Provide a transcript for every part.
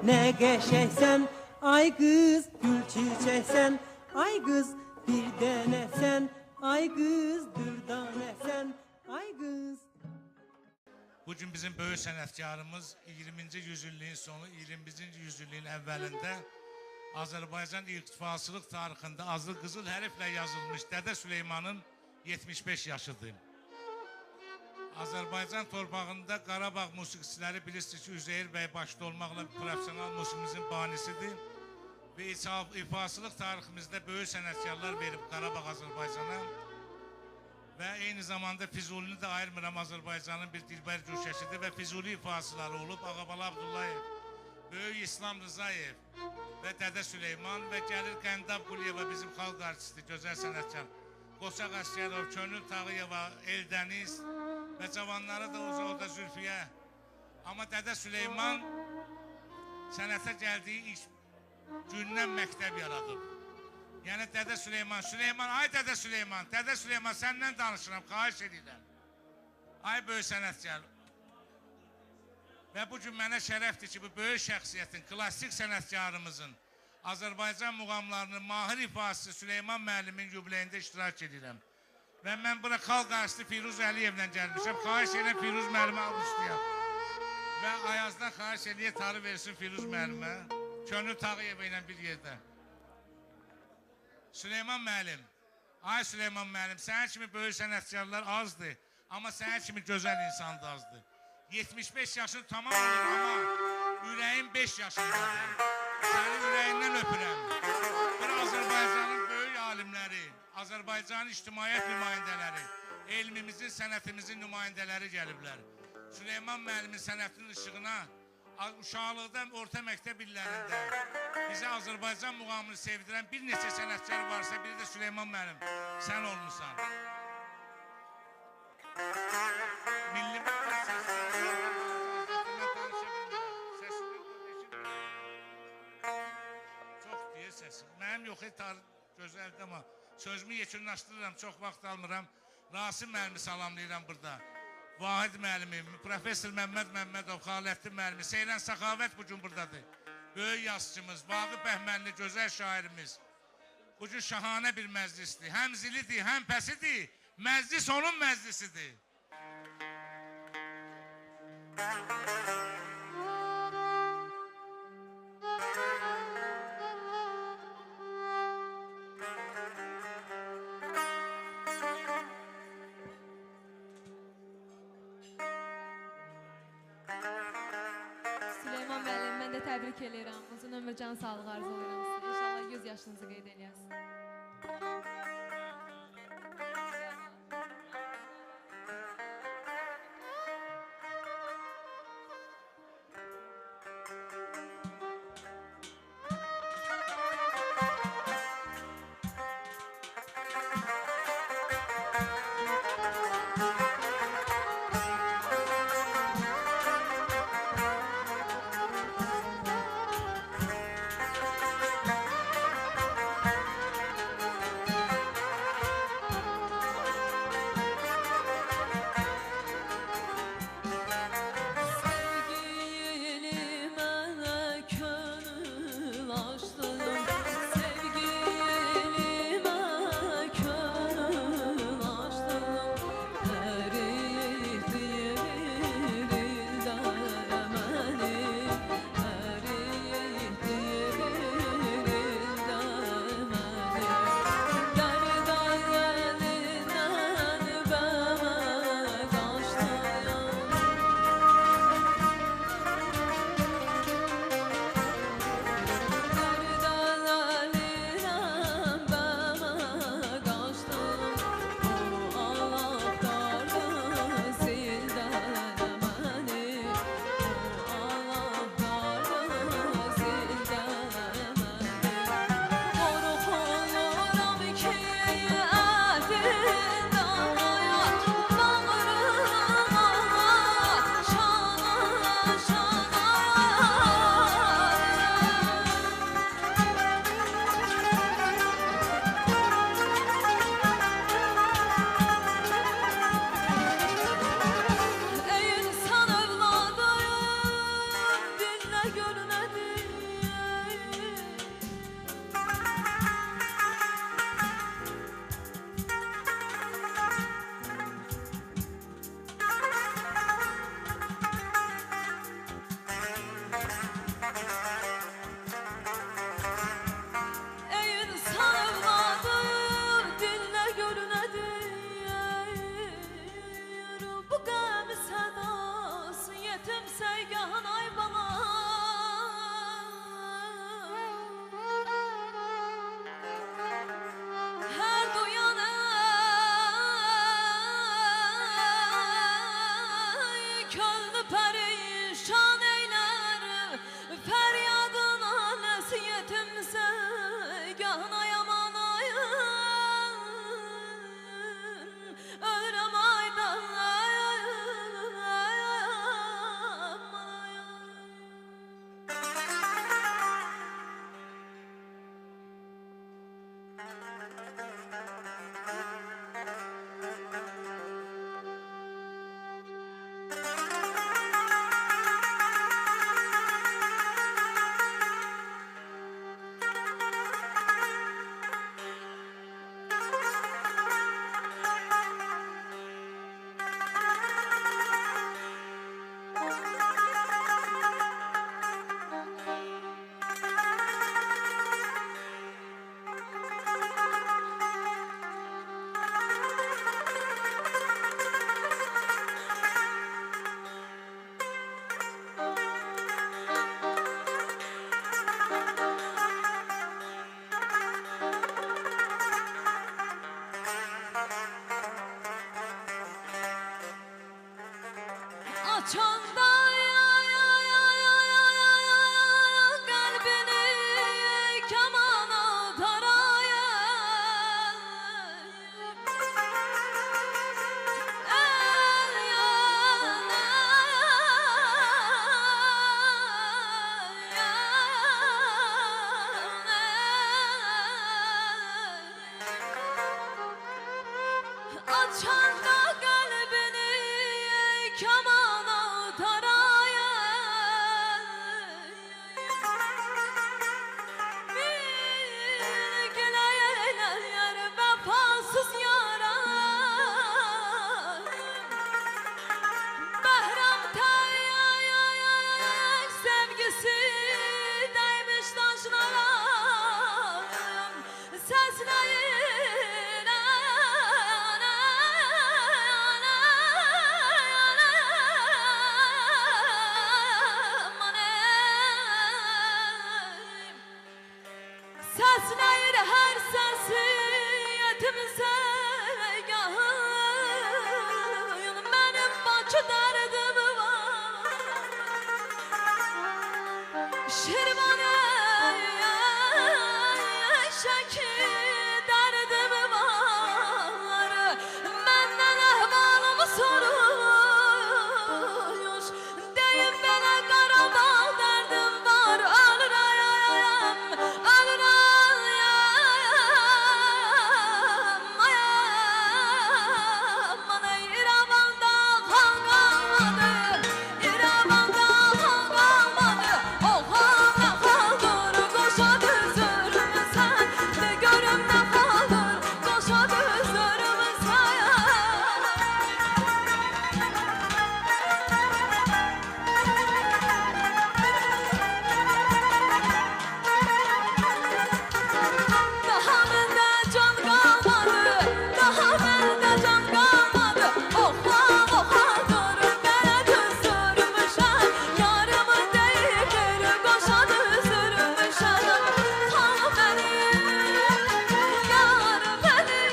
ne qəşəksən, ay qız, gül çiçəksən, ay qız, bir dənəsən, ay qız, dürdanəsən, ay qız. Bugün bizim böyük sənətkarımız 20-ci yüzilliyin sonu, 21-ci yüzilliyin əvvəlində Azərbaycan irtifasılıq tarixində azı qızıl hərflə yazılmış Dədə Süleymanın 75 yaşıdır. Azərbaycan torpağında Qarabağ musiqiçiləri bilirsiniz ki, Üzeyir bəy başda olmaqla profesional musiqimizin banisidir və ifasılıq tariximizdə böyük sənətkarlar verib Qarabağ Azərbaycana və eyni zamanda Füzulini də ayırmıram, Azərbaycanın bir dilbər güşəsidir və Füzuli ifasıları olub Ağabala Abdullayev, Böyük İslam Rızayev və Dədə Süleyman və gəlir Qəndab Quliyeva bizim xalq artisti, gözəl sənətkar, Qoçaq Əsgərov, Könül Tağıyeva, Eldəniz və cavanları da orada Zülfiyə. Amma Dədə Süleyman sənətə gəldiyi ilk gündən məktəb yaradıb. Yəni Dədə Süleyman, ay Dədə Süleyman, səndən danışıram, xahiş edirəm. Ay böyük sənətkar. Və bugün mənə şərəfdir ki, bu böyük şəxsiyyətin, klassik sənətkarımızın, Azərbaycan muğamlarının mahir ifasısı Süleyman müəllimin yubileyində iştirak edirəm. Və mən bura xalq artisti Firuz Əliyevlə gəlmişəm, xahiş edirəm Firuz müəllimi almışlayam. Və Ayazdan xahiş edirəm, tarı versin Firuz müəllimə, Könül Tağıyeva ilə bir yerdə. Süleyman müəllim, ay Süleyman müəllim, sənin kimi böyük sənətkarlar azdır, amma sənin kimi gözəl insan da azdır. 75 yaşın tamam olur, amma ürəyin 5 yaşındadır. Səni ürəyindən öpürəm. Bir Azərbaycanın böyük alimləri, Azərbaycanın ictimaiyyət nümayəndələri, elmimizin, sənətimizin nümayəndələri gəliblər. Süleyman müəllimin sənətinin ışığına uşaqlıqdan orta məktəb illərində bizə Azərbaycan muğamını sevdirən bir neçə sənətkar varsa, biri də Süleyman müəllim, sən olmuşsan. Milli çox deyə səsim. Mənim yox, gözəldir, amma sözümü yekunlaşdırıram, çox vaxt almıram. Rasim müəllimi salamlayıram burada. Vahid müəllimi, Profesör Məmməd Məmmədov, Xaləttin müəllimi, Seyrən Səxavət bugün buradadır. Böyük yazıcımız, Vaqif Əhmədli, gözəl şairimiz. Bugün şahanə bir məclisdir. Həm zilidir, həm pəsidir. Məclis onun məclisidir. Süleyman müəllim, mən də təbrik edirəm. Uzun ömür, can sağlığı arzulayıram sizə. İnşallah 100 yaşınızı qeyd eləyəsiniz. Səsləyir hər səsi yetimsə gahın Mənim Bakı dərdim var Şirvanə şəki dərdim var Məndən əhvalımı soruş Deyim belə Qarabağ dərdim var Ölürəm, ölürəm Mana İrəvanda xan qalmadı İrəvanda xan qalmadı Oğlan nə xaldır qoşa düzürmüsən De görüm nə xaldır qoşa düzürmüsən Daha məndə can qalmadı Daha məndə can qalmadı Oxlan, oxlandır Mənə düzürmüşəm Yarımı deyir Qoşa düzürmüşəm Xan mənim Yar mənim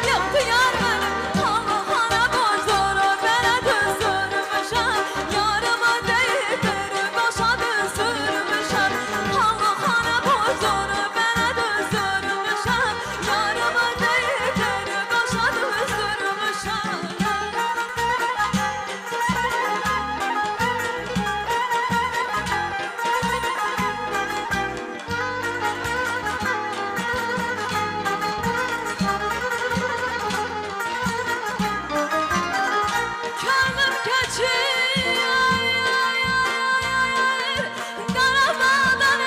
Yoxdur yar mənim Xanı xana borcdur Mənə düzürmüşəm Yarımı deyir Qoşa düzürmüşəm Xanı xana borcdur Mənə düzürmüşəm Yarımı deyir Qoşa düzürmüşəm Könlüm keçir Qarabağdan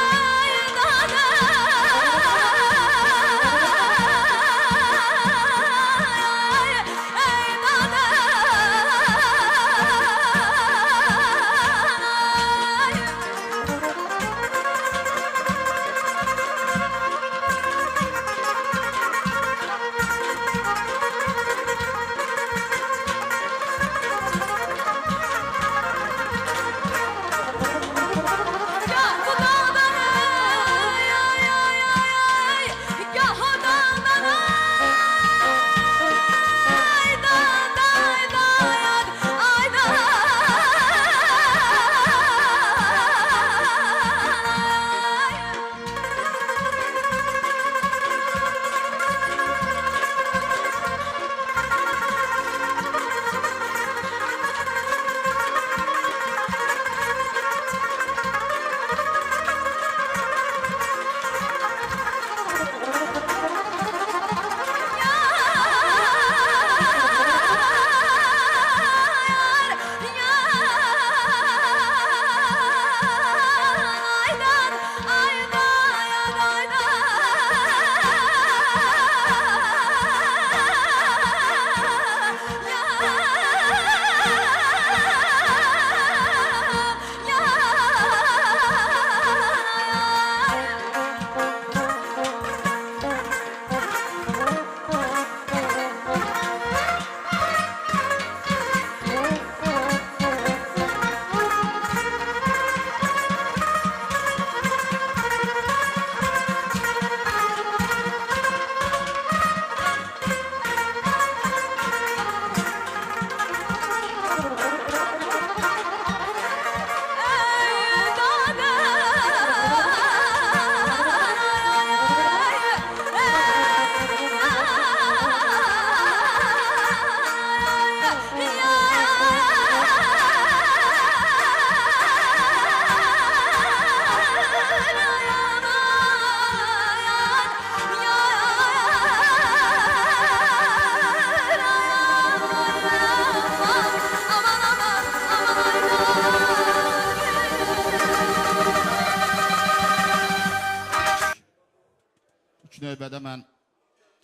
növbədə mən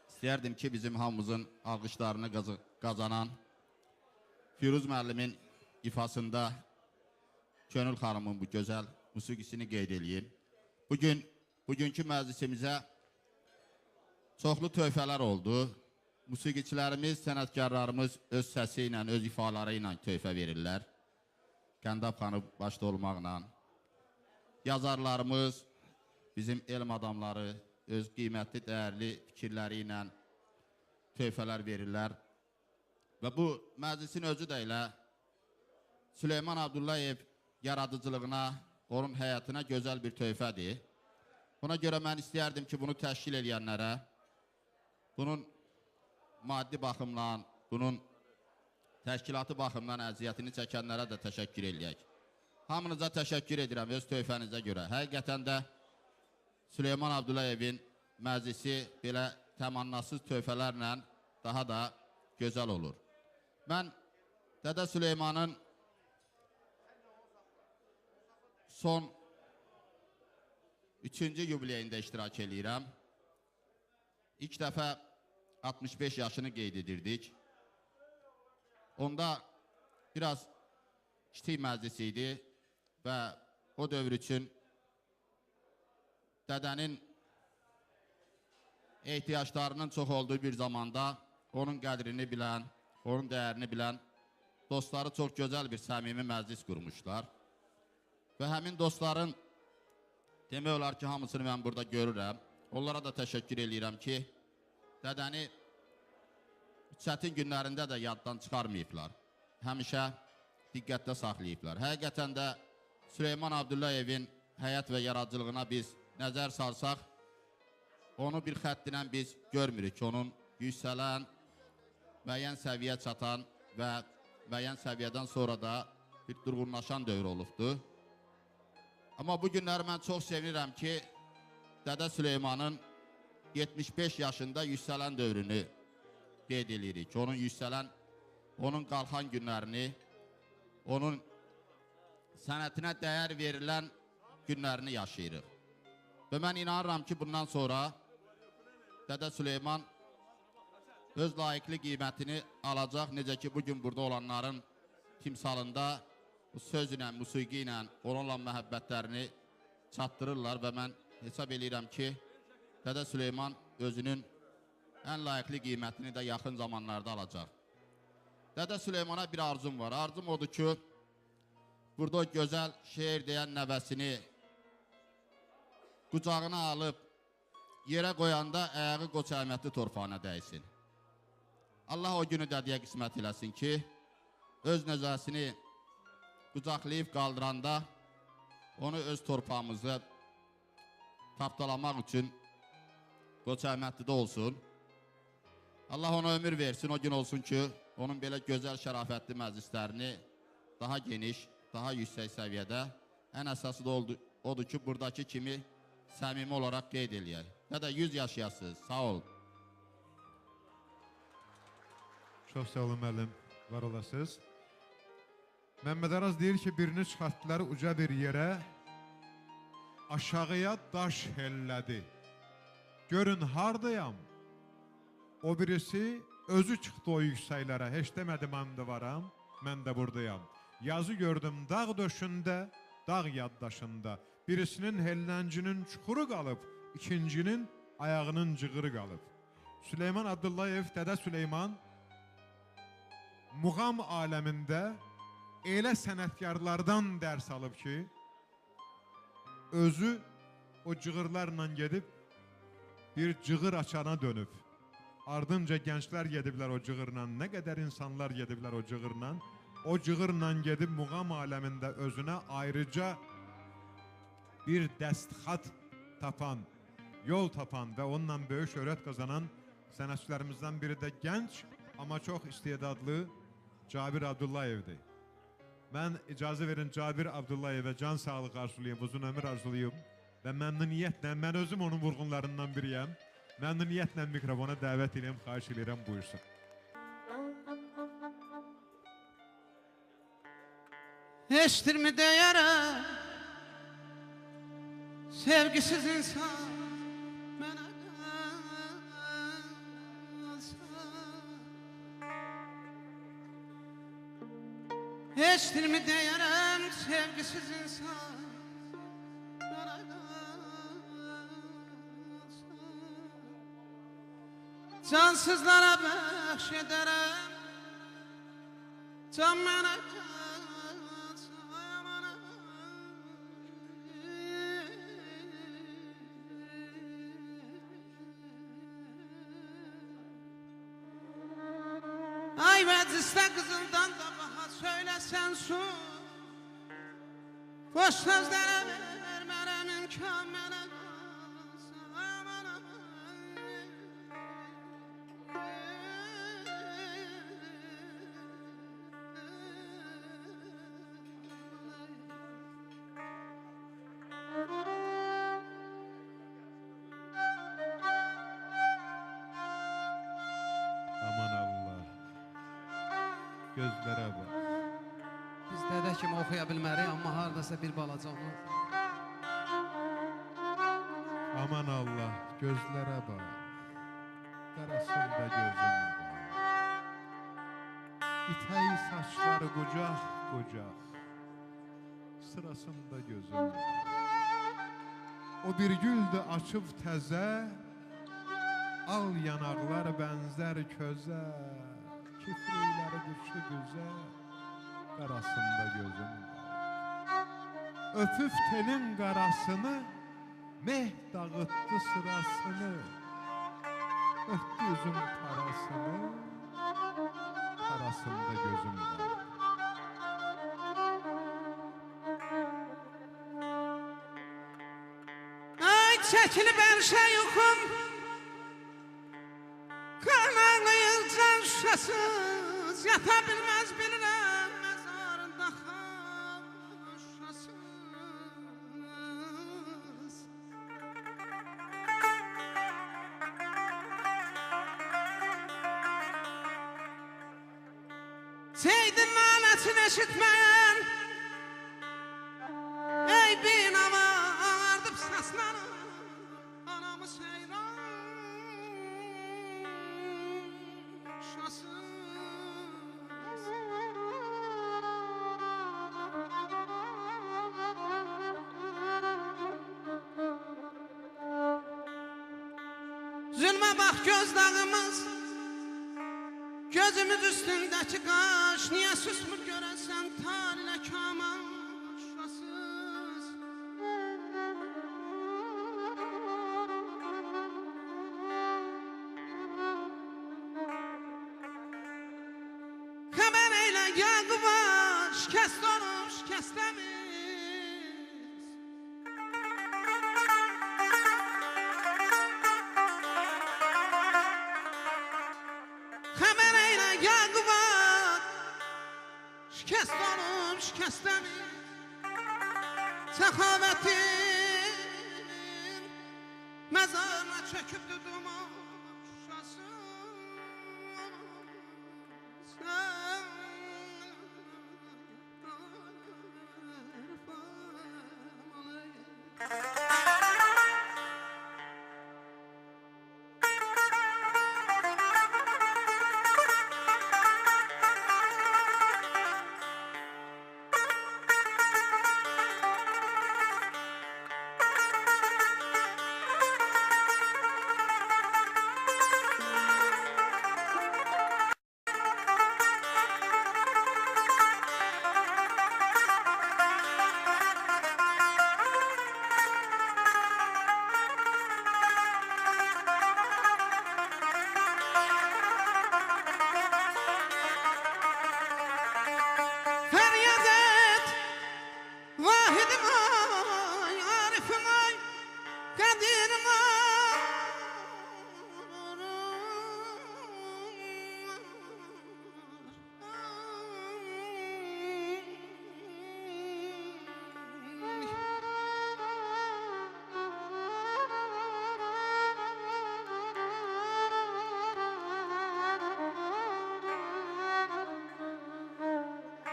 istəyərdim ki, bizim hamımızın alqışlarını qazanan Firuz müəllimin ifasında Könül xanımın bu gözəl musiqisini qeyd edeyim. Bugünkü məclisimizə çoxlu töhfələr oldu. Musiqiçilərimiz, sənətkarlarımız öz səsi ilə, öz ifaları ilə töhfə verirlər. Kəndab xanım başda olmaqla. Yazarlarımız, bizim elm adamları öz qiymətli, dəyərli fikirləri ilə töhfələr verirlər. Və bu məclisin özü də elə Süleyman Abdullayev yaradıcılığına, onun həyatına gözəl bir töhfədir. Buna görə mən istəyərdim ki, bunu təşkil edənlərə, bunun maddi baxımdan, bunun təşkilatı baxımdan əziyyətini çəkənlərə də təşəkkür edək. Hamınıza təşəkkür edirəm öz töhfənizə görə. Həqiqətən də Süleyman Abdullayevin məclisi belə təmannasız töhfələrlə daha da gözəl olur. Mən Dədə Süleymanın son 3-cü yubileyində iştirak edirəm. İlk dəfə 65 yaşını qeyd edirdik. Onda biraz kiçik məclis idi və o dövr üçün dədənin ehtiyaclarının çox olduğu bir zamanda onun qədrini bilən, onun dəyərini bilən dostları çox gözəl bir səmimi məclis qurmuşlar. Və həmin dostların demək olar ki, hamısını mən burada görürəm. Onlara da təşəkkür edirəm ki, dədəni çətin günlərində də yaddan çıxarmayıblar. Həmişə diqqətdə saxlayıblar. Həqiqətən də Süleyman Abdullayevin həyat və yaradıcılığına biz nəzər sarsaq, onu bir xəttinə biz görmürük. Onun yüksələn, müəyyən səviyyə çatan və müəyyən səviyyədən sonra da bir durğunlaşan dövr olubdur. Amma bu günləri mən çox sevinirəm ki, Dədə Süleymanın 75 yaşında yüksələn dövrünü qeyd edirik. Onun yüksələn, onun qalxan günlərini, onun sənətinə dəyər verilən günlərini yaşayırıq. Və mən inanıram ki, bundan sonra Dədə Süleyman öz layiqli qiymətini alacaq. Necə ki, bugün burada olanların timsalında bu söz ilə, musiqi ilə onunla məhəbbətlərini çatdırırlar və mən hesab edirəm ki, Dədə Süleyman özünün ən layiqli qiymətini də yaxın zamanlarda alacaq. Dədə Süleymana bir arzum var. Arzum odur ki, burada o gözəl şeir deyən nəvəsini qucağına alıb yerə qoyanda ayağı Qoç Əhmədli torpağına dəysin. Allah o günü dədiyə qismət eləsin ki, öz nəzəsini qucaqlayıb qaldıranda onu öz torpağımızı tapdalamaq üçün Qoç Əhmədlidə olsun. Allah ona ömür versin, o gün olsun ki, onun belə gözəl, şərafətli məclislərini daha geniş, daha yüksək səviyyədə, ən əsası da odur ki, buradakı kimi səmimi olaraq qeyd eləyək. Dədə 100 yaşayasınız, sağ ol. Çox sağ olun müəllim, var olasınız. Məmməd Araz deyir ki, birini çıxartdılar uca bir yerə, aşağıya daş hellədi. Görün hardayam, o birisi özü çıxdı o yüksəklərə, heç demədi mən də varam, mən də buradayam. Yazı gördüm dağ döşündə, dağ yaddaşında, birisinin helləncinin çuxuru qalıb, ikincinin ayağının cığırı qalıb. Süleyman Abdullayev, Dədə Süleyman, muğam aləmində elə sənətkarlardan dərs alıb ki, özü o cığırlarla gedib bir cığır açana dönüb. Ardınca gənclər gediblər o cığırla, nə qədər insanlar gediblər o cığırla. O cığırla gedib muğam aləmində özünə ayrıca bir dəstxat tapan, yol tapan və onunla böyük şöhrət qazanan sənətçilərimizdən biri də gənc, amma çox istedadlı Cabir Abdullayevdir. Mən icazə verin Cabir Abdullayevə can sağlıq arzulayım, uzun ömür arzulayım və məmnuniyyətlə, mən özüm onun vurğunlarından biriyəm. Məmnuniyyətlə mikrofona dəvət edirəm, xahiş edirəm, buyursun. Eşitdir mi deyərəm, sevgisiz insan mənə qalsa. Eşitdir mi deyərəm, sevgisiz insan mənə qalsa. Cansızlara bəxş edərəm, can mənə qalsa. mecliste kızıldan da baha söylesen su. Boş sözlere vermem imkan mənə qalsa, aman aman. Aman Allah. Gözlərə bax. Biz dədə kimi oxuya bilmərik, amma hardasa bir balaca olur. Aman Allah, gözlərə bax. Qarasında gözüm var. İtəyi saçları qucaq qucaq. Sırasında gözüm var. O bir güldü açıb təzə. Al yanaqlar bənzər közə. Kifrikləri güçlü düzə. Qarasında gözüm var. Öpüb telin qarasını, meh dağıtdı sırasını. Örtdü üzüm parasını, parasında gözüm var. Ay çəkilib hər şey yoxum, qaranlıyıq can şüşəsiz, yata bilməz bilirəm məzarında xaşasız. Seydin nanəsini eşitməyən, ey binava ağardıp saslanır, anamı seyran şasız. Zülmə bax göz dağımız, gözümüz üstündəki qaş, niyə susmur görəsən tar ilə kaman şasız. Xəbər eylə Yaquba, şikəst olub şikəstəmiz. Xəbər eylə Yaquba, şikəst olub şikəstəmiz. Səxavətin məzarına çökübdü duman şuşası. Feryat et, vahidim ay, arifim ay, kadirim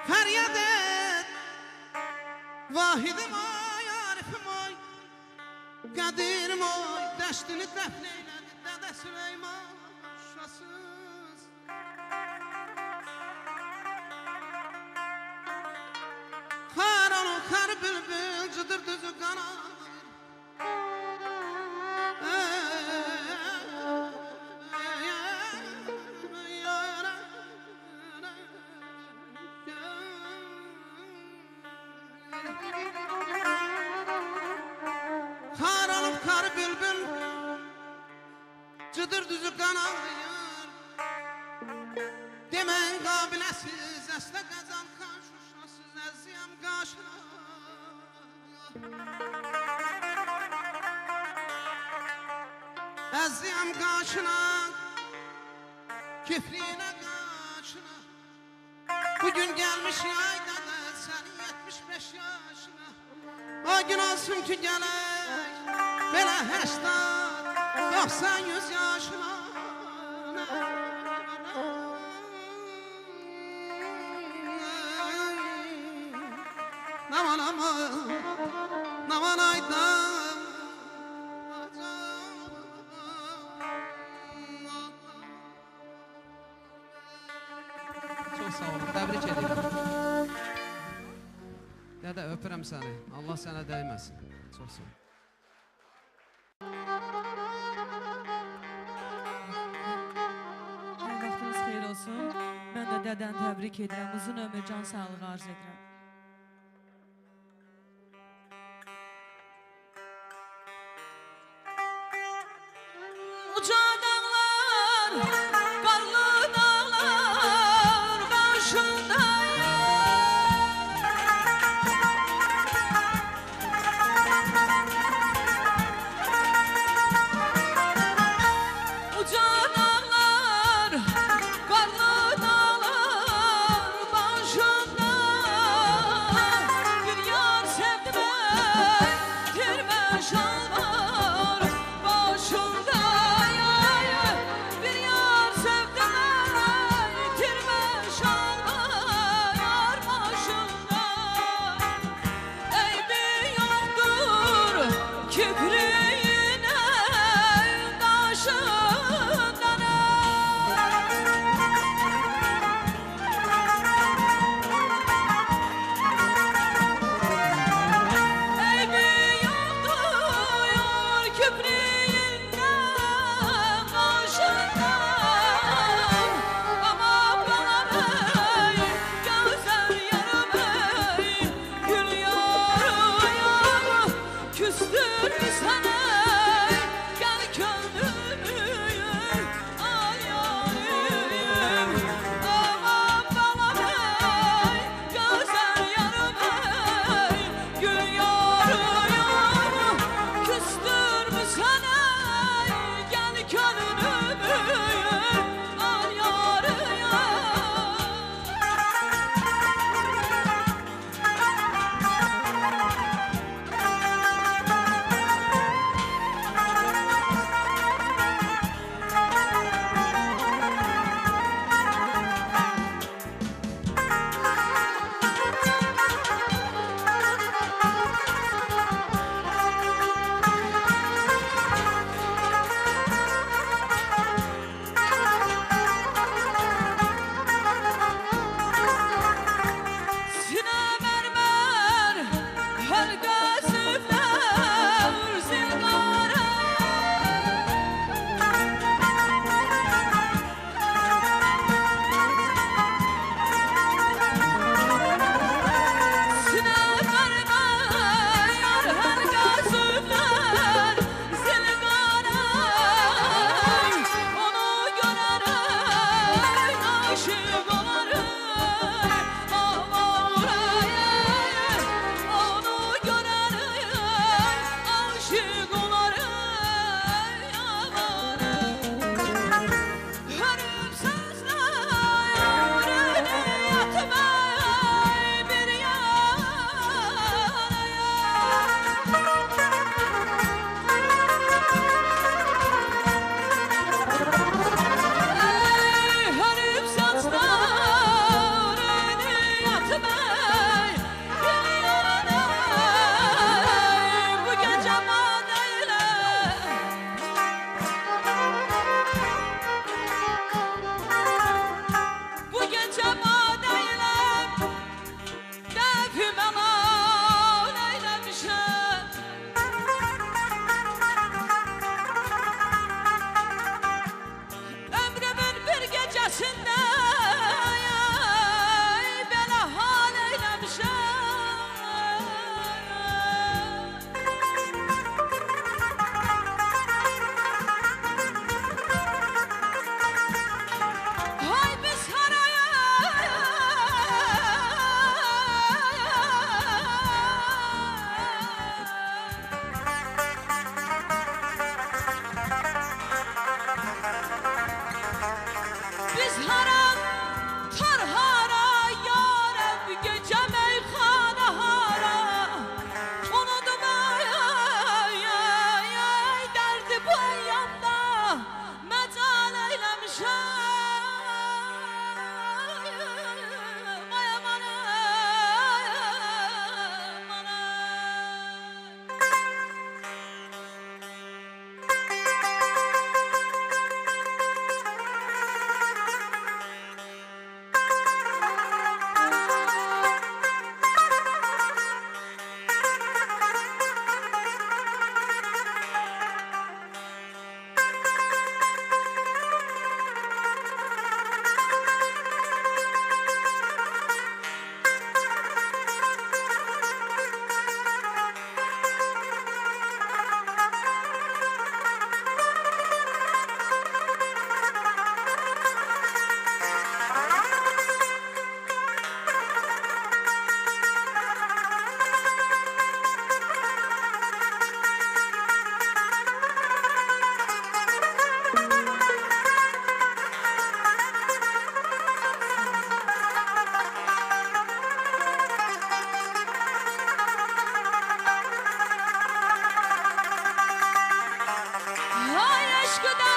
feryat et, vahidim ay, arifim ay, kadirim ay, dəştini dəfn eylədi Dədə Süleyman şasız. Xar onu xar bülbül, cıdır düzü qanar. Xar olup kar bülbül, cıdır düzü kanalıyır. Demen Əziyəm qaşına, kipriyinə qaşına. Bugün gelmiş yayda da senin 75 yaşına. O gün olsun ki gelek, belə 80, 90, 100 yaşına. Aman aman, aman aydan. Çok sağ olun, təbrik edirəm. Dədə, öpürəm səni. Allah sənə dəyməsin. Çox sağ ol. Vaxtınız xeyir olsun. Mən də dədəni təbrik edirəm. Uzun ömür, can sağlığı arz edirəm. Uca dağlar, qarlı dağlar başındayım. Uca dağlar, qarlı dağlar başında bir yar sevdim ben, tirmə şalvar başında. Bir yar sevdim ben, tirmə şalvar başında. Eybi yoktur kipriyine kaşından. Eybi yoktur kipriyinden kaşından. Ama bana bey, gözler yarım ey, gül yarı yarı küstürmüş.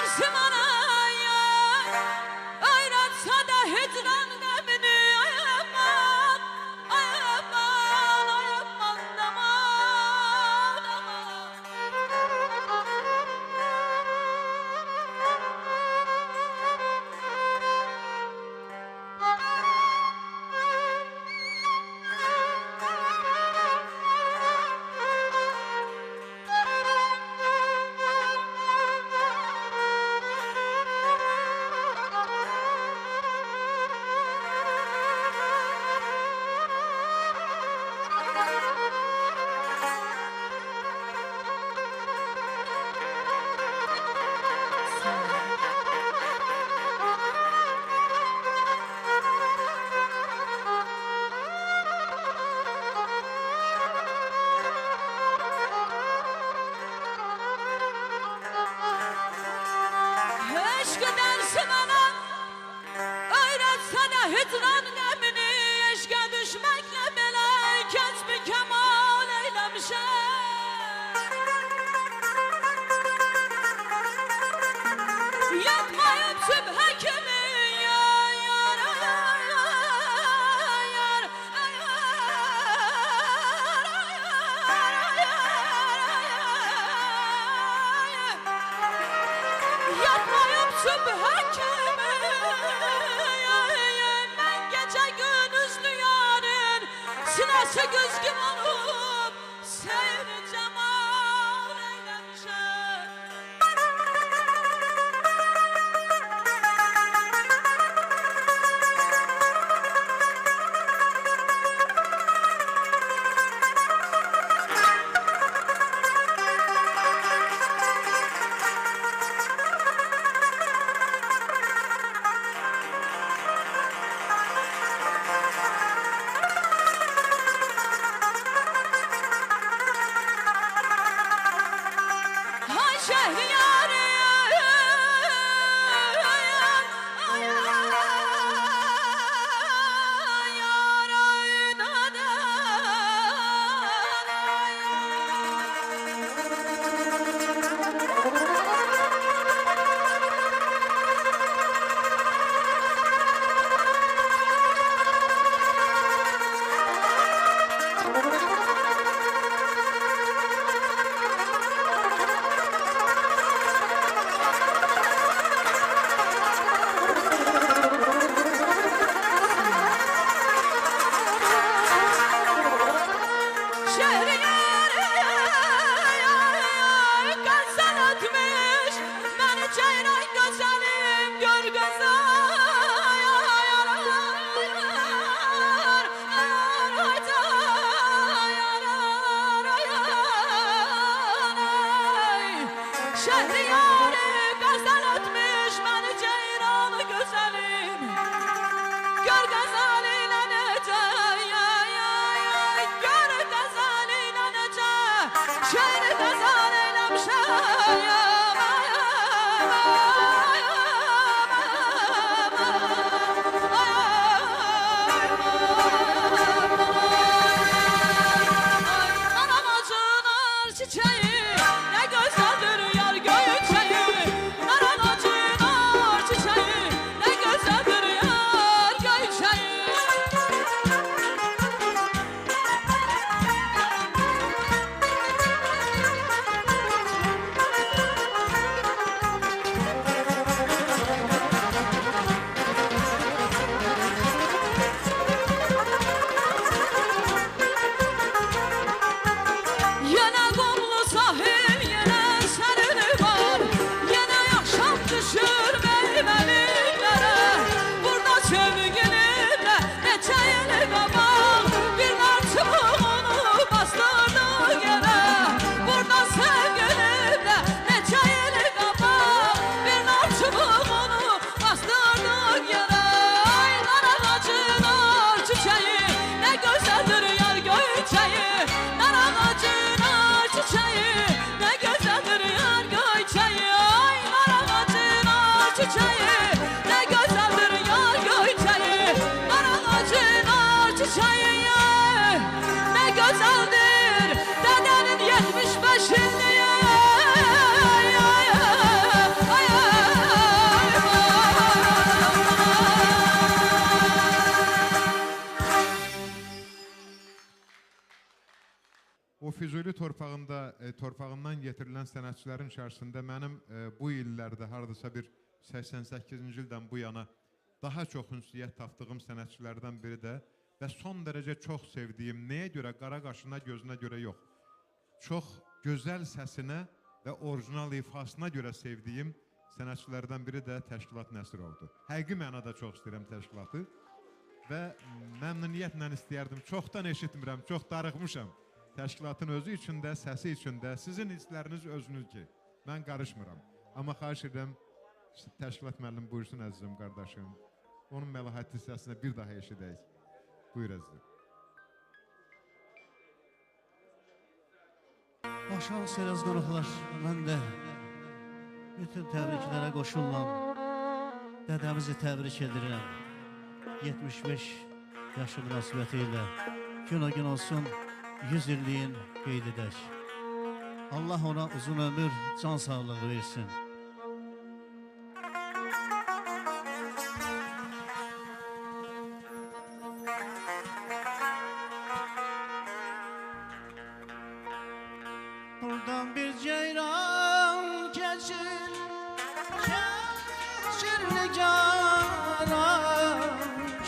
dersim anaya öğretse de hicran gemini ay aman aman aman. Eşk dersin anam öğretsene hicran gemini eşke düşmekle bile kesbi kemal eylemişim. Yatmayıp sübhe kimi yar yar yar yatmayıp sübhe kimi ben gece gündüzlü yarın sinesi güzgün olup seyri cemal eylemişim. Hay şehriyarı Şehriyarı gazel etmiş beni ceyranı güzelim. Gör gazeliyle nece gör gazeliyle nece şehri gazel eylemişim. Anam acınar çiçeği ne güzeldir yar göğüçeği. Anam acınar çiçeği ne güzeldir yar göğüçeği. torpağından getirilən sənətçilərin içərisində mənim bu illərdə hardasa bir 88-ci ildən bu yana daha çox ünsiyyət tapdığım sənətçilərdən biri də və son dərəcə çox sevdiyim, nəyə görə? Qara qaşına, gözünə görə yox. Çox gözəl səsinə və orijinal ifasına görə sevdiyim sənətçilərdən biri də Təşkilat Nəsirovdur. Həqiqi mənada çox istəyirəm Təşkilatı və məmnuniyyətlə istəyərdim. Çoxdan eşitmirəm, çox darıxmışam. Təşkilatın özü üçün də, səsi üçün də, sizin hissləriniz özünüz ki, mən qarışmıram. Amma xahiş edirəm, Təşkilat müəllim buyursun əzizim qardaşım. Onun məlahətli səsinə bir daha eşidək. Buyur əzizim. Aşağı sərəz qoruqlar, mən də bütün təbriklərə qoşulam. Dədəmizi təbrik edirəm. 75 yaşı münasibəti ilə gün o gün olsun 100 illiyin qeyd edək. Allah ona uzun ömür, can sağlığı versin. Buradan bir ceyran keçir, keçir nigara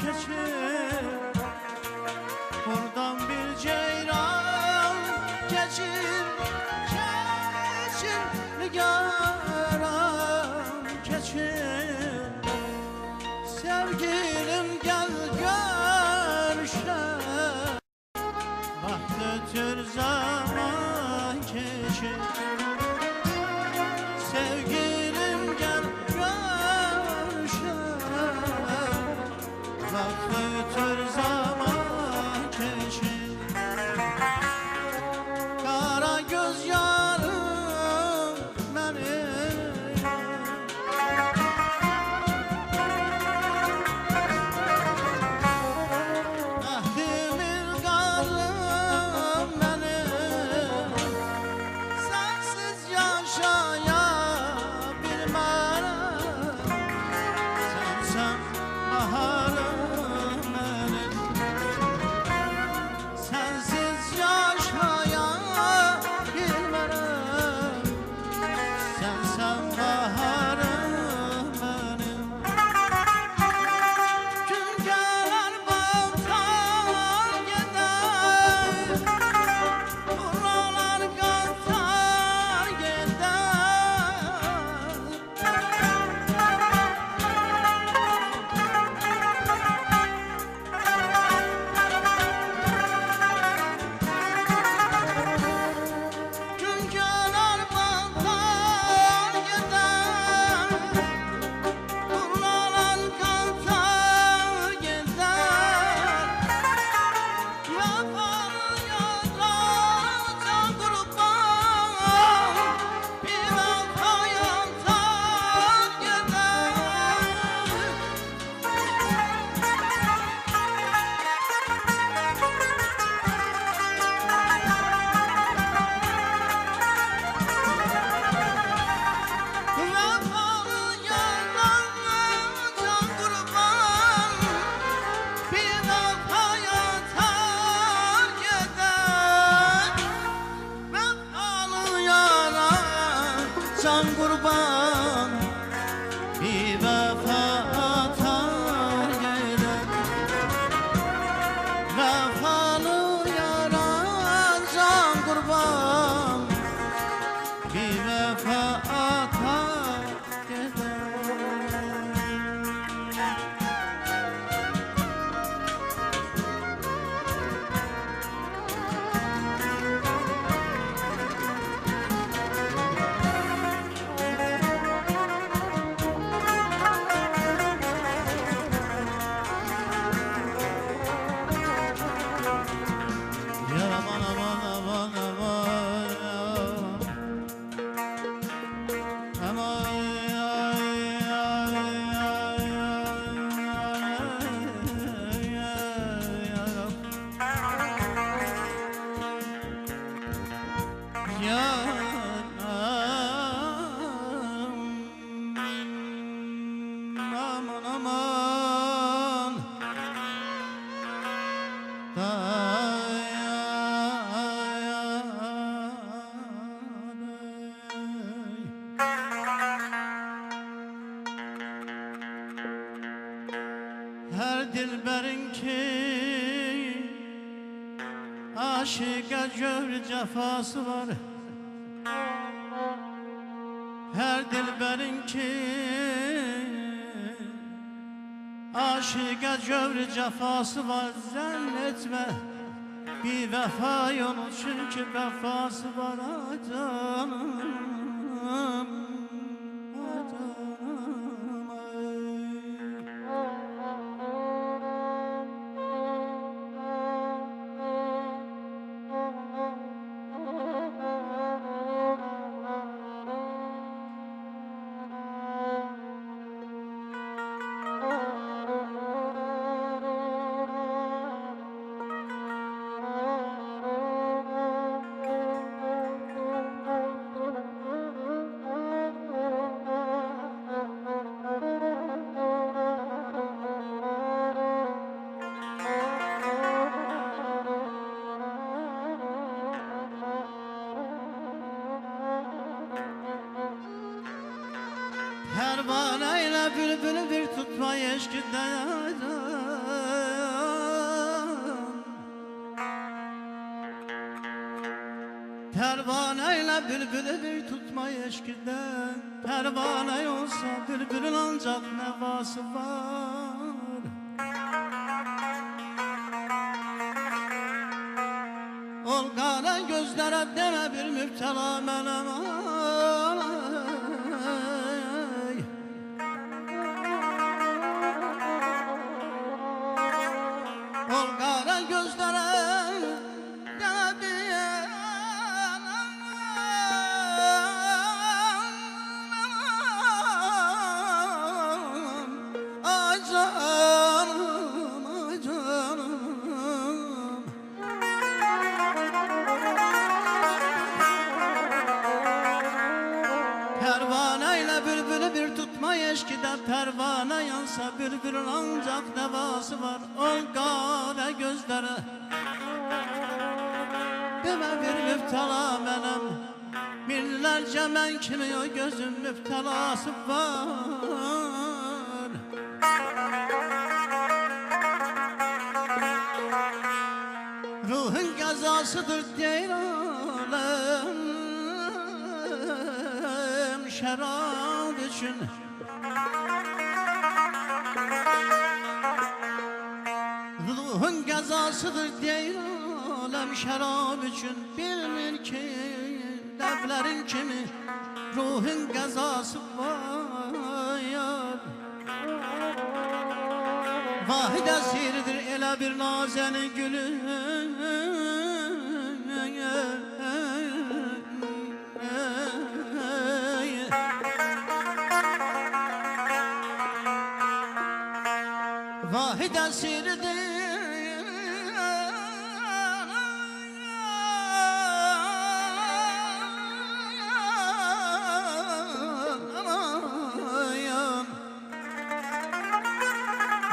keçir. Buradan bir ceyran keçir, keçir nigara keçir. Sevgilim gel görüşe, vaxt ötür zaman keçir. Sevgilim gel görüşe, vaxt ötür zaman keçir. Kara göz yarım benim, ahdimin karım benim. Sensiz yaşaya bilmem, sensen baharım benim. Sensiz yaşaya bilmem, sensen baharım benim. Gün gelir baltan gider, buralar katar gider. Gün gelir baltan gider, buralar katar gider. Yapar can kurban, bir vefaya tar gider. Vefalı yardan can kurban, bir vefaya tar gider. Vefalı yara can kurban, bir vefa atar gider. Vefalı yara can kurban, bir vefa atar gider. Ya aman aman aman aman, aman aman aman. dilberin ki aşıqa gör cəfası var. Her dilberin ki aşıqa gör cəfası var. Zannetme bir vəfa yolu çünkü vəfası var. Ay canım, ay canım, pervaneyle bülbülü bir tutma eşkiden. Pervaneyle bülbülü bir tutma eşkiden. Pervane olsa bülbülün ancak nevası var. Ol qara gözlərə demə bir mübtəla mənəm. Ol qara gözlərə demə bir ay canım, ay canım. Pervaneyle bülbülü bir tutma eşkide. Pervane yansa bülbülün ancak nevası var. O qara gözlere deme bir müptela benim. Millerce men kimi o gözün müptelası var. Ruhun gazasıdır deyir alem. Şərab üçün ruhun qəzasıdır deyir aləm. Şərab üçün bilmir ki dəvlərin kimi ruhun qəzası var. Vahid əsiridir elə bir nazəni gülün. Vahid əsiridir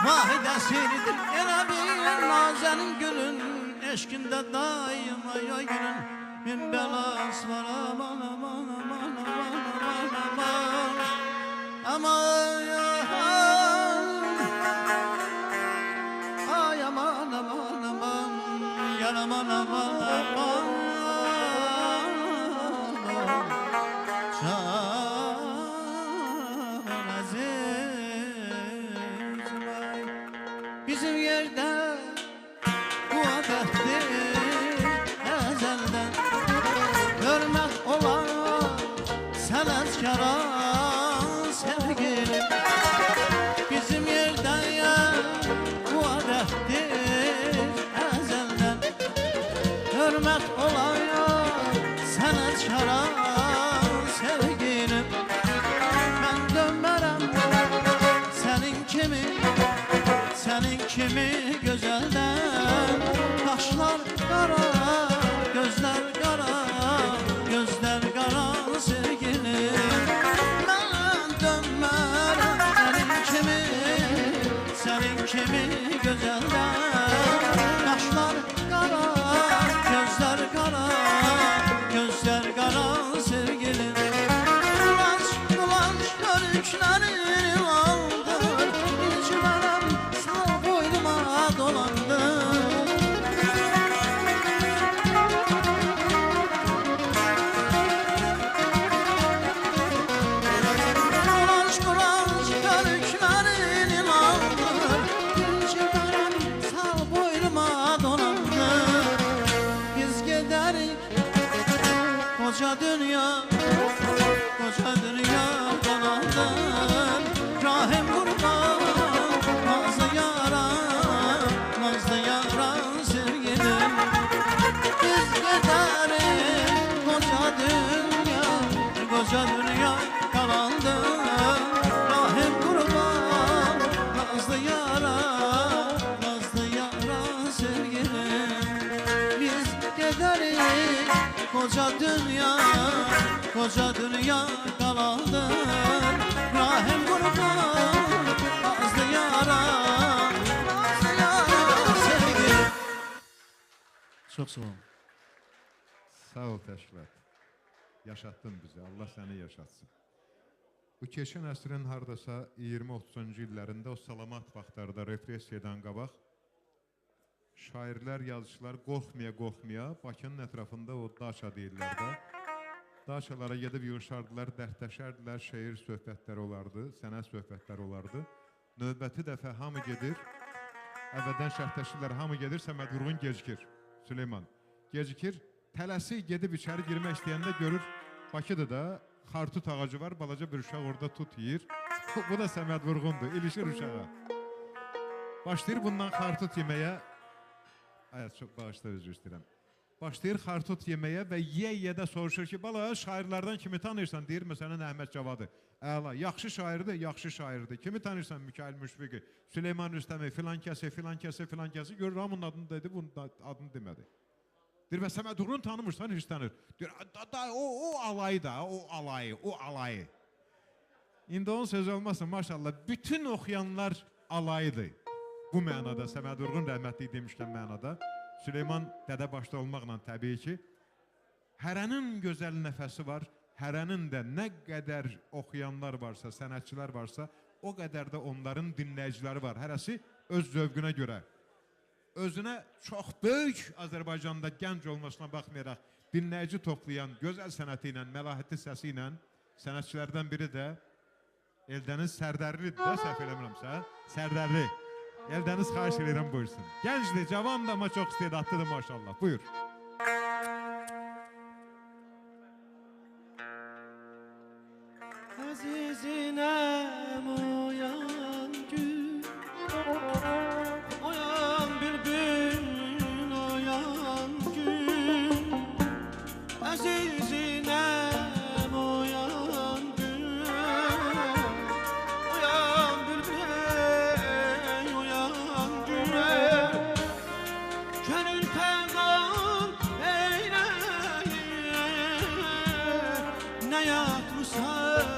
Vahid əsiridir elə bir nazənin gülün. Eşkində daim ay gülün. Min bəlas var aman aman aman aman aman aman aman ay aman aman aman yar aman aman aman can aziz vay. Bizim yerde bu adettir ezelden. Hürmet olan sanatkara sevgilim. Bizim yerden ya bu adettir ezelden. Hürmet olan ya sanatkara sevgilim. Ben dönmərəm senin kimi gözelden. Kaşlar kara, gözler kara, gözler kara sevgilim. Ben dönmərəm senin kimi gözelden. Kaşlar kara, gözler kara, gözler kara sevgilim. Kılanç görüşlerini aldır. İçmərəm sağ boylu koca dünya kalandım rahim kurban nazlı yaran sevgilim biz giderim koca dünya kalandım rahim kurban nazlı yaran sevgilim biz giderim koca dünya kalandım rahim kurban nazlı yaran sevgilim. Çok sağ olun. Sağ ol Təşkilat. Yaşatdın bizi. Allah səni yaşatsın. Bu keçən əsrin hardasa 20-30-cu illərində o salamat vaxtlarda repressiyadan qabaq şairlər, yazıçılar qorxmaya Bakının ətrafında o daça deyirlər də. Daçalara gedib yığışardılar, dərdləşərdilər, şeir söhbətləri olardı, sənət söhbətləri olardı. Növbəti dəfə hamı gedir, əvvəldən şərtləşirlər, hamı gedir, Səməd Vurğun gecikir. Süleyman gecikir, tələsi gedib içəri girmək istəyəndə görür, Bakıda da xartut ağacı var, balaca bir uşaq orada tut yiyir. Bu da Səməd Vurğundur, ilişir uşağa. Başlayır bundan xartut yeməyə, çox bağışlar üzr istəyirəm. Başlayır xartut yeməyə və yeyə-yeyə soruşur ki, bala, şairlərdən kimi tanıyırsan? Deyir, məsələn, Əhməd Cavadı. Əla, yaxşı şairdir. Kimi tanıyırsan? Mikail Müşfiqi, Süleyman Rüstəmi, filan kəsi. Görür, hamının adını dedi, bunun adını demədi. Deyir, və Səməd Vurğunu tanımırsan, hirslənir. Deyir, o alayı. İndi onun sözü olmasın, maşallah, bütün oxuyanlar alayıdır. Bu mənada, Səməd Vurğun rəhmətli demişkən mənada, Süleyman dədə başda olmaqla təbii ki, hərənin gözəl nəfəsi var, hərənin də nə qədər oxuyanlar varsa, sənətçilər varsa, o qədər də onların dinləyiciləri var. Hərəsi öz zövqünə görə. Özünə çox böyük Azərbaycanda gənc olmasına baxmayaraq, dinləyici toplayan gözəl sənəti ilə, məlahətli səsi ilə sənətçilərdən biri də Eldəniz Sərdərlidir də, səhv eləmirəmsə, Sərdərli. Eldəniz xahiş edirəm, buyursun. Gəncdir, cavandır, amma çox istedadlıdır maşallah. Buyur. Əzizinem uyan gün, uyan bülbül, uyan gün. Əzizinem uyan gün, uyan bülbül, uyan gün. Gönül peyğam eyleyir, ne yatmışsan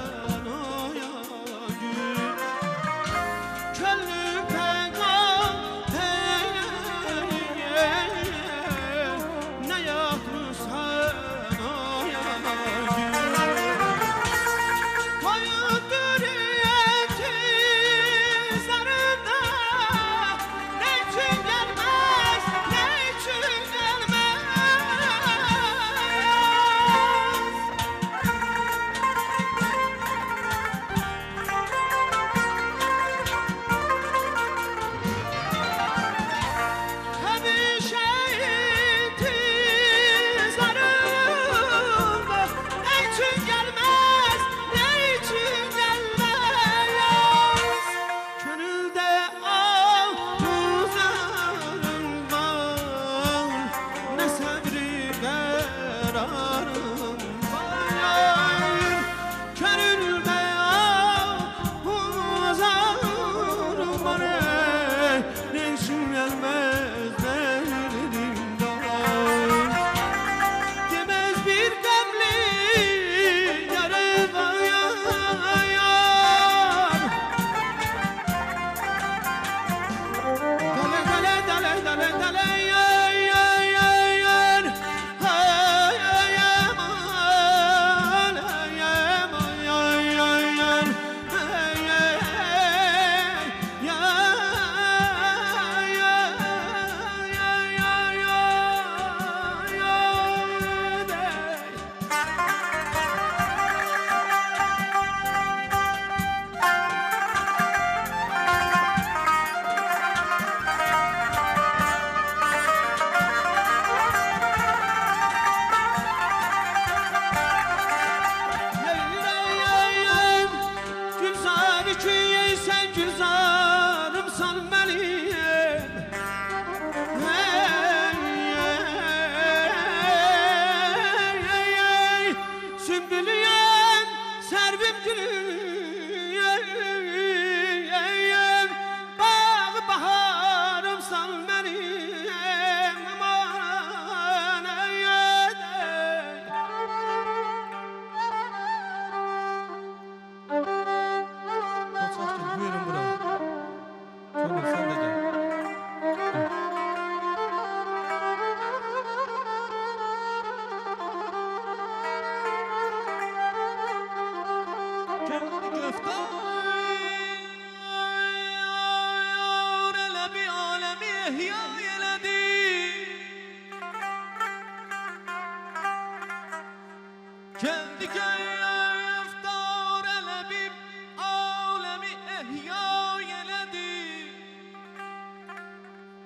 Kendi göğüftar elebim alemi ehya eledi.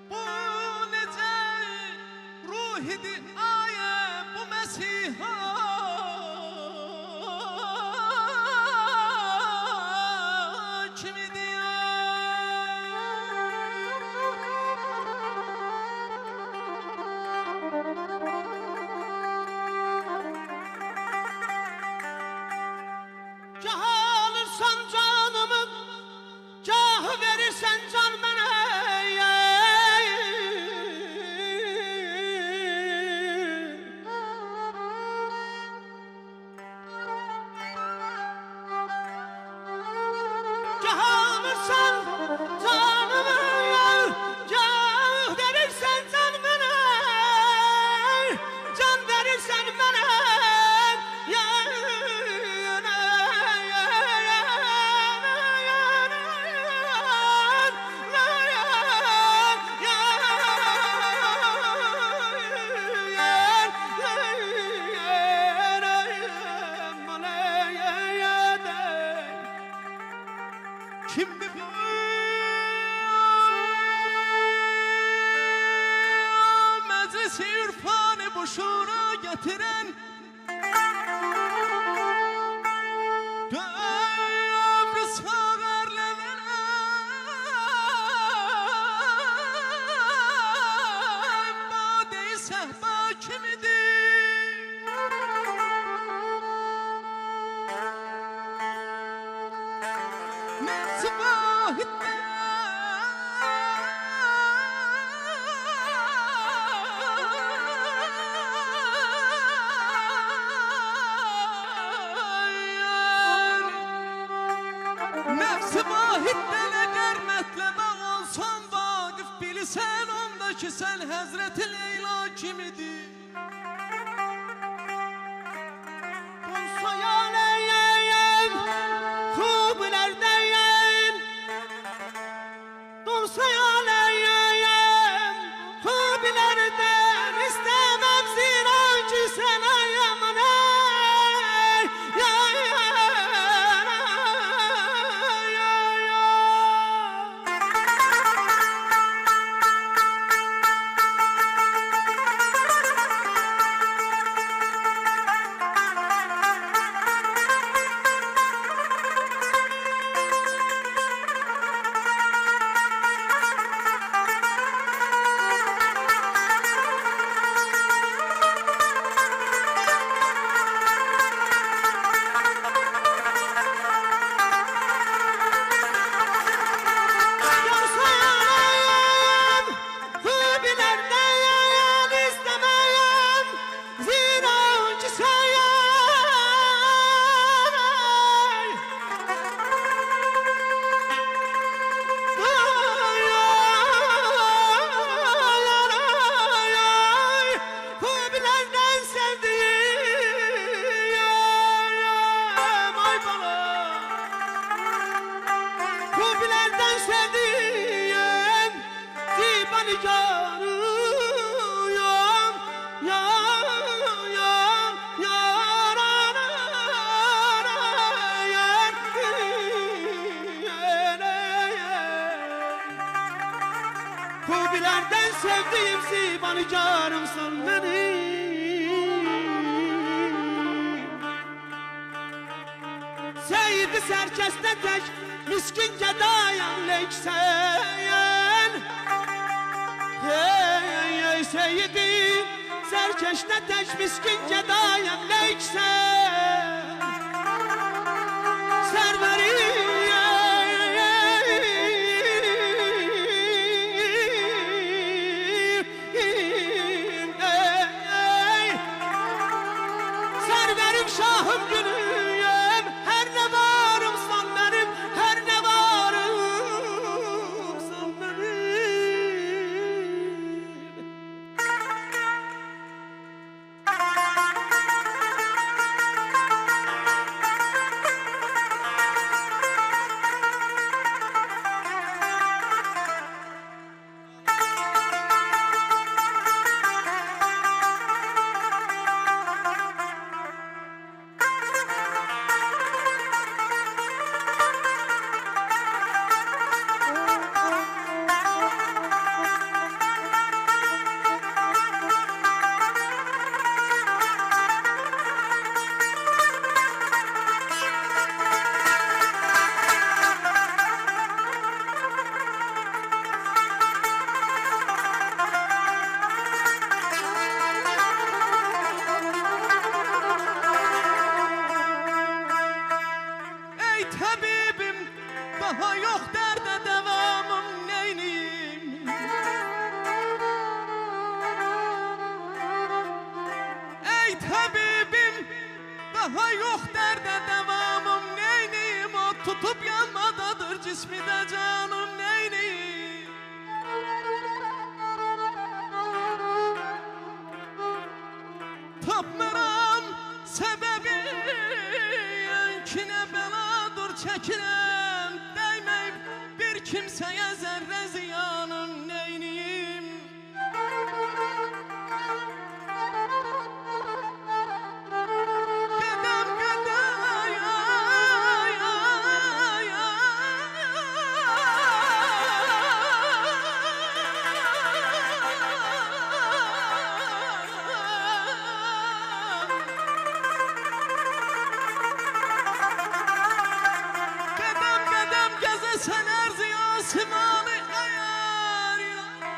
Bu nece ruhidi aye bu Mesiha kimidi Cah alırsan canımı, cah verirsen can bana. Cah alırsan canımı, cah verirsen can bana. Can verirsen bana. Kimdi bu meclisi irfanı boşuna getiren ömrü sağırlanan bade-i sehba kimidir? Nefsi vahidden eğer metlebe olsan vakıf bilsen ondaki sen Hazreti Leyla kimidir? Bulsa aleyhim kubilerdeyim, Bulsa aleyhim kubilerden istemem zira ki sen ayımın Kubilerden sevdiğim zibanı canımsın benim. Seyidi serkeste tek miskin gedayan leksen. Hey seyidi serkeste tek miskin gedayan leksen. Serveri şahım gülüyüm, her ne varımsan benim, her ne varımsan benim. tabibim, daha yok derde devamım neyniyim? Ey tabibim, daha yok derde devamım neyniyim? O tutup yanmadadır cismi de canım neyniyim? Tapmıram sebebi, kine beladır çəkirəm, dəyməyib bir kimsəyə zərrə ziyanım neyniyim? Qədəm qədəm gəzəsən ərziyasımanı əyər,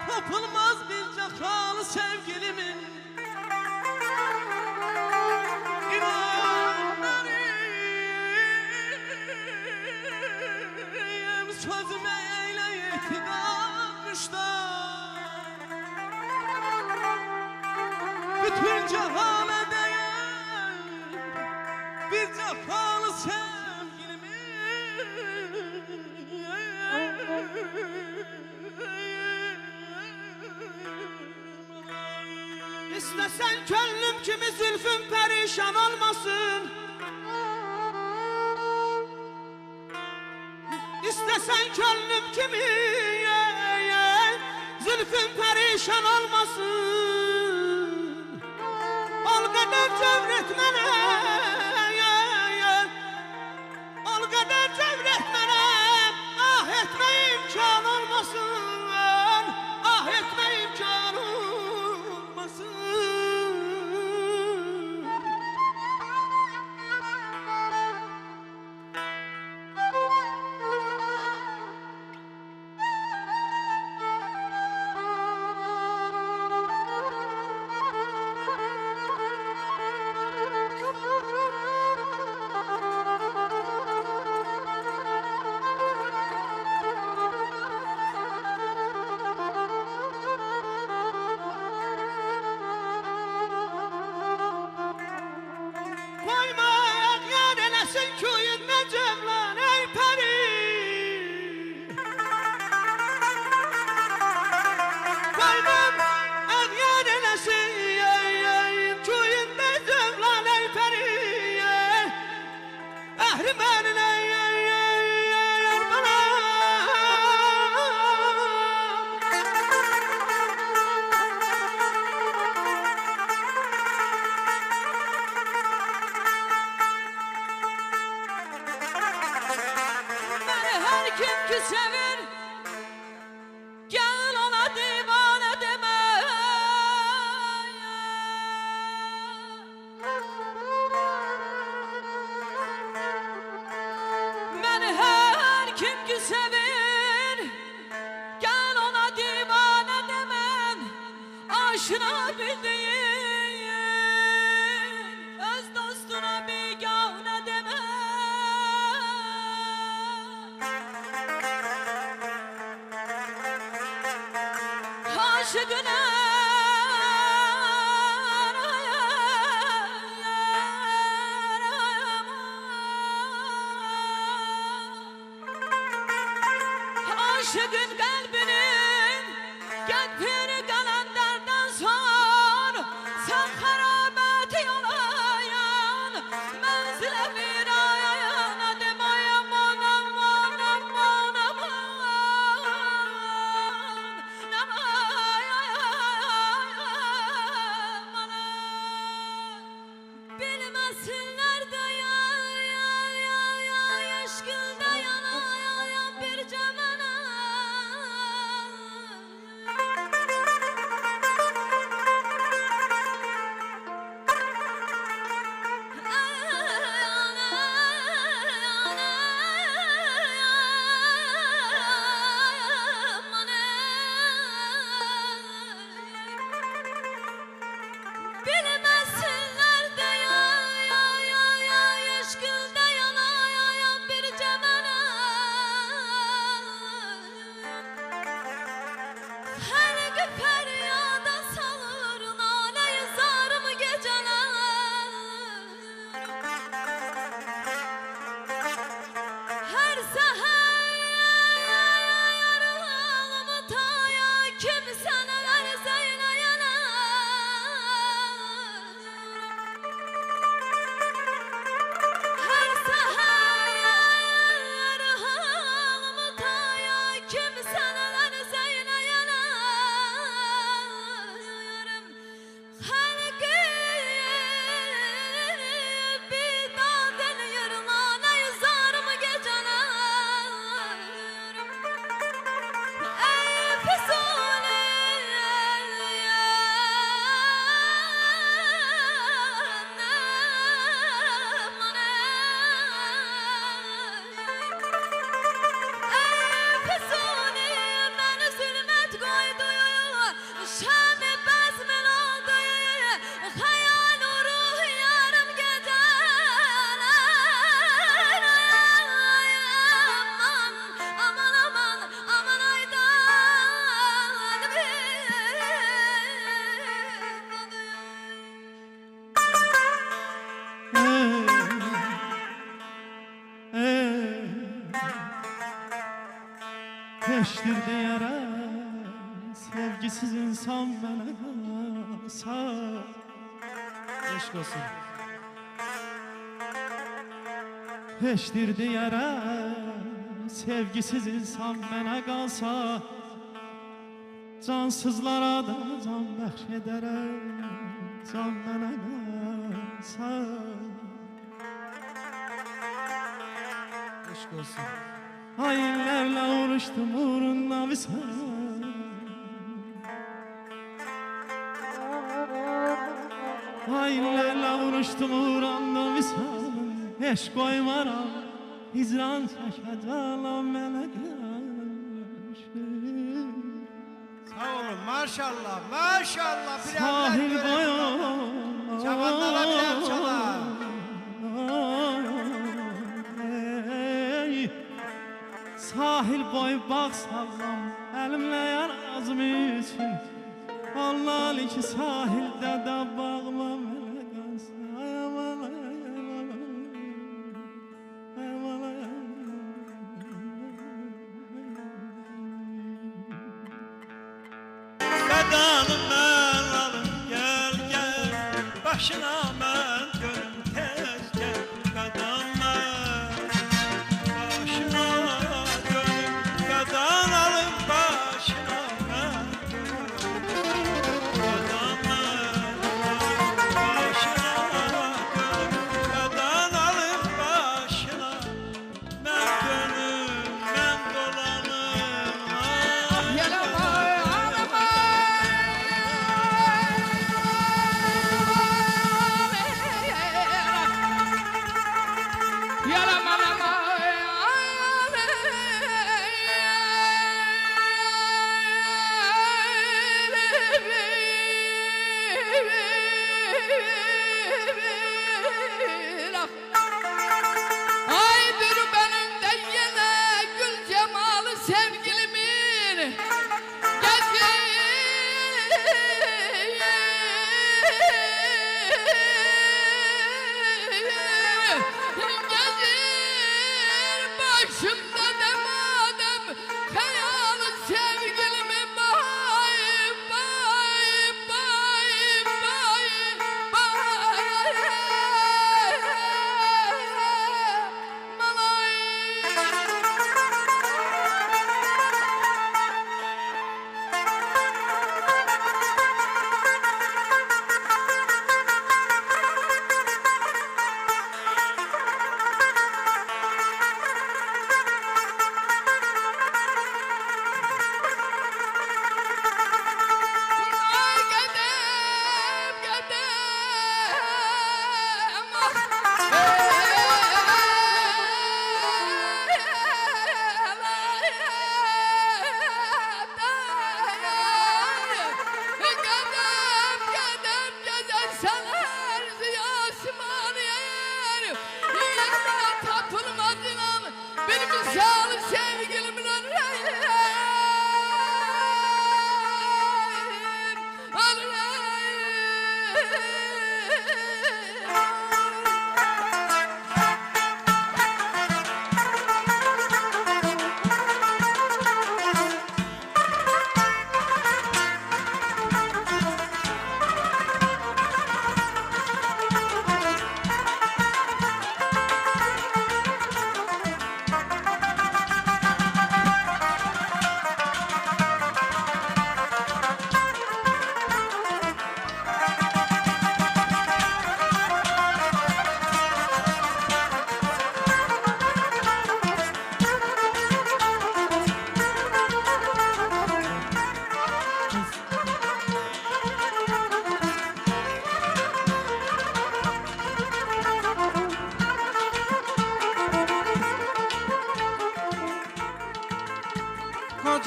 tapılmaz bir cəxalı sevgilimin. İnan mənim sözümə eylə etiqad müştaq, bütün cəhana dəyər bir cəxalı İstesen könlüm kimi zülfün perişan olmasın, İstesen könlüm kimi zülfün perişan olmasın. Ol kadar cevretmene, ol kadar cevretmene, ah etme imkan olmasın, ah etme imkan olmasın. Sevir, gel ona divane deme. Beni her kim ki sevir, gel ona divane demen. Aşına bildiğin öz dostuna bigane deme. Aşıkına aşıkın kalbinin gətpiri qalanlardan son sen harabeti olayan mənzilə bir ayayan ademayam anam anam anam bilmesinler de ya aşkında yanayan bir camana. Bilmesinler de ya Her seher ağımı taya kimseler zeyneyene Her seher ağımı taya kimseler zeyneyene Halkı bir dadın yırmana yüzarım gecene Ey Füzuli Ey Füzuli beni zulmet koydu Şami bezmin oldu Hayal ruh yarım gecen Aman aman aman aydan Peştirdi yara sevgisiz insan bana kalsa Eşk olsun Peştirdi yara sevgisiz insan bana kalsa Cansızlara da can bəxş can bana kalsa Eşk olsun Hayallerle uğraştım uğruna bir sen Hayallerle uğraştım uğruna bir sen Eşk koymaram hicran çəkəcəm mənə qarşı Sağ olun maşallah maşallah. Sahil boyu Çabanlara birer çaban. Sahil boyu bağ sağlam Əlimlə yarazım üçün Vallahi ki sahildə də bağla mənə qalsa Aman Qadanım mən alım gəl gəl Başına mən görüm tez gəl Qadanım başına görüm Qadan alım başına mən görüm Qadanım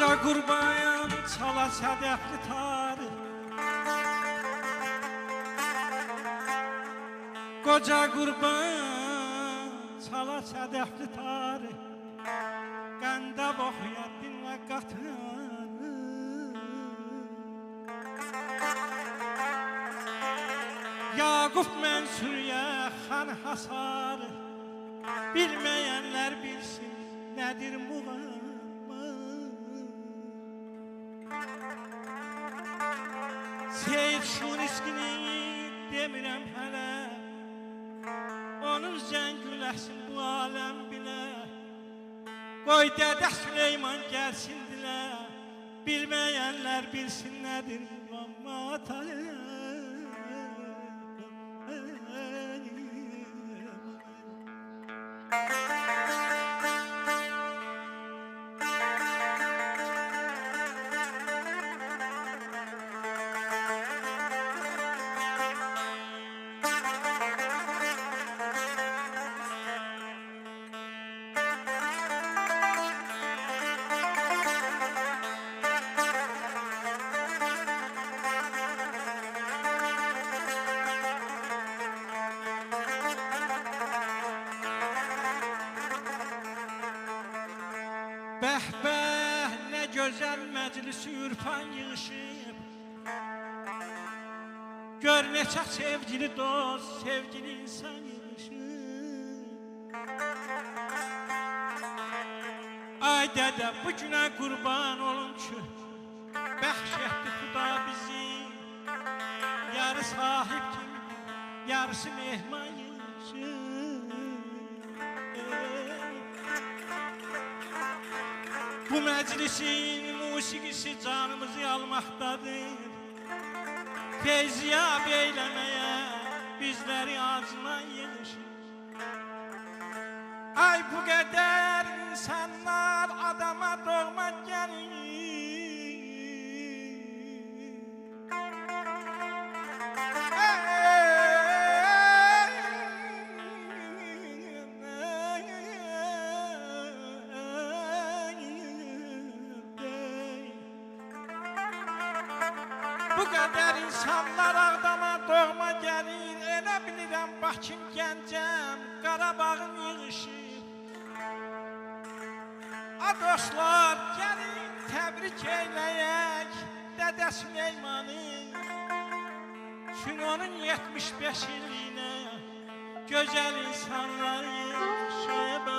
Qoca qurban çala sədəfli tarı Qoca qurban çala sədəfli tarı Qəndə boxuya dinlə qatarı Yaqub Mənsuriyə xan hasarı Bilməyənlər bilsin nədir muğam Seyid Şuriskini demirəm hələ Onun zəngüləsin bu aləm bilə Qoy Dədə Süleyman gəlsin dilə Bilməyənlər bilsin nədir muğammat Bəh-bəh, nə gözəl məclisi ürpan yığışıb Gör neçə sevgili dost, sevgili insan yığışıb Ay dədə, bu günə qurban olun ki Bəxş etdi Xuda bizi Yarı sahib kimi, yarısı mehman yığışıb Bu məclisin musiqisi canımızı almaqdadır Feyziyab eyləməyə bizləri acından yığışır Ay bu qədər insanlar adama doğma gəlir Bu qədər insanlar Ağdama doğma gəlir Elə bilirəm Bakım Gəncəm Qarabağım yığışır A dostlar gəlin təbrik eyləyək Dədə Süleymanı Çünki onun 75 illiyinə Gözəl insanlar yığışıb